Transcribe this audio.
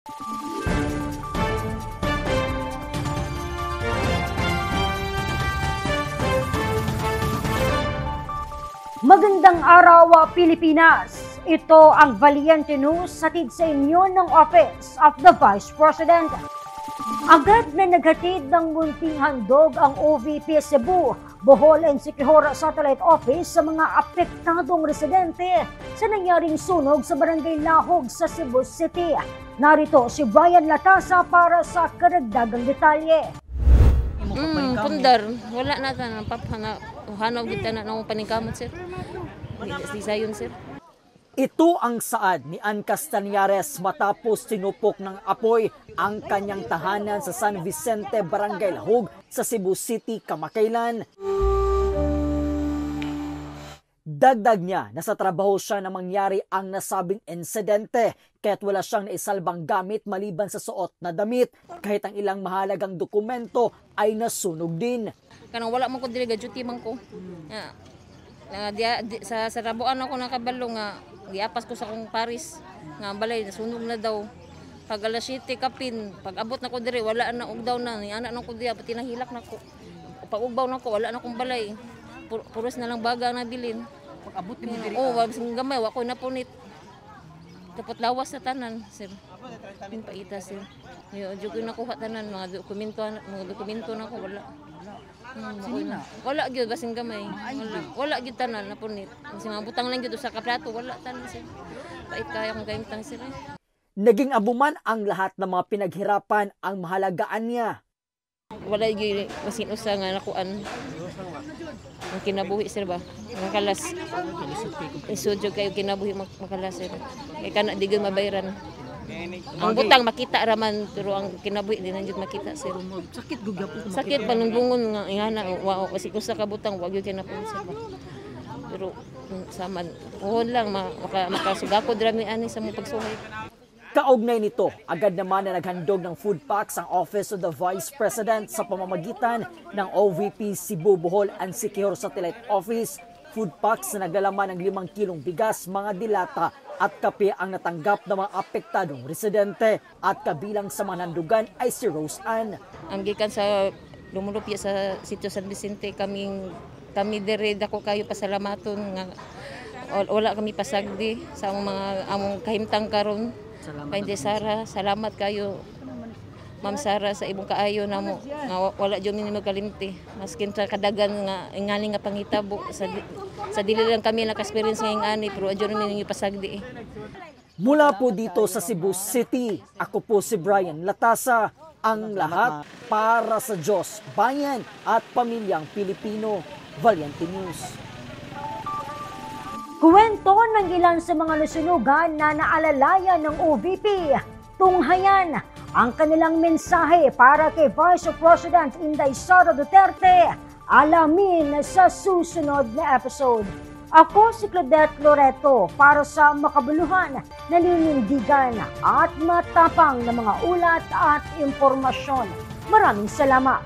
Magandang araw, Pilipinas! Ito ang Valiente News hatid sa inyo ng Office of the Vice President. Agad na naghatid ng munting handog ang OVP Cebu, Bohol and Siquijor Satellite Office sa mga apektadong residente sa nangyaring sunog sa Barangay Lahog sa Cebu City. Narito si Brian Latasa para sa karagdagang detalye. Pundar, wala na ta nang hanaw kita na ng paningkamot, sir. Di sayon, sir. Ito ang saad ni Ann Castañares matapos tinupok ng apoy ang kanyang tahanan sa San Vicente, Barangay Lahog sa Cebu City, kamakailan. Dagdag niya na sa trabaho siya na mangyari ang nasabing insidente kaya't wala siyang naisalbang gamit maliban sa suot na damit kahit ang ilang mahalagang dokumento ay nasunog din. Kanang wala man ko dili duty man ko. Sa sarabuan ako nakabalo nga giapas ko sa akong Paris nga balay nasunog na daw. Pag alas 7 kapin, pag abot na ko diri wala na ugdaw na ni anak na ko diya pati nahilak na ko. Pag ugbaw na ko wala na akong balay. Puros na lang baga na bilin. Pag abot ni diri. Bising gamay wa ko napunit. Tapos lawas sa tanan, sir. Yung paita, sir. Yung ko nakuha tanan mga dokumento na ko wala. Wala gyud basing gamay. Wala gyud tanan napunit. Kasi mga butang lang gyud sa kaplato wala tanan, sir. Pait kaya kong gayintang, sir. Naging abuman ang lahat ng mga pinaghirapan ang mahalagaan niya. Wala gyud basin usa nga nakuan. Ang kinabuhi, sir ba? Ang kalas. Isudyo kayo kinabuhi makalas, sir. Kaya ka na di gyud mabayaran. Ang butang makita raman pero ang kinabuhi di na gyud makita, sir. Sakit gugap ko. Sakit panungbungon nga ingana wa kasi usa ka butang wa gyud kinapon, sir ba. Pero saman uhon lang makasugako drami ani sa mong pagsuhay. Kaugnay nito, agad naman na naghandog ng food packs ang Office of the Vice President sa pamamagitan ng OVP Cebu, Bohol and Siquijor Satellite Office. Food packs na naglalaman ng 5 kilong bigas, mga dilata at kape ang natanggap ng mga apektadong residente at kabilang sa mga nandugan ay si Rose Ann. Ang gikan sa lumulupya sa Sitio San Vicente kami dire dako kayo pasalamaton nga wala kami pasagdi sa among kahimtang karon. Painde Sara, salamat kayo Ma'am Sara sa ibong kaayo namo nga wala jud mi magkalimti maskin sa kadagan nga ingani nga pangitabo sa dili lang kami naka-experience nga ingani pero adyo mi pasagdi. Mula po dito sa Cebu City, ako po si Brian Latasa, ang lahat para sa Diyos, bayan at pamilyang Pilipino. Valiente News. Kuwento ng ilan sa mga nasunugan na naalalayan ng OVP. Tunghayan ang kanilang mensahe para kay Vice President Inday Sara Duterte. Alamin sa susunod na episode. Ako si Claudette Loreto para sa makabuluhan, naninindigan at matapang na mga ulat at impormasyon. Maraming salamat.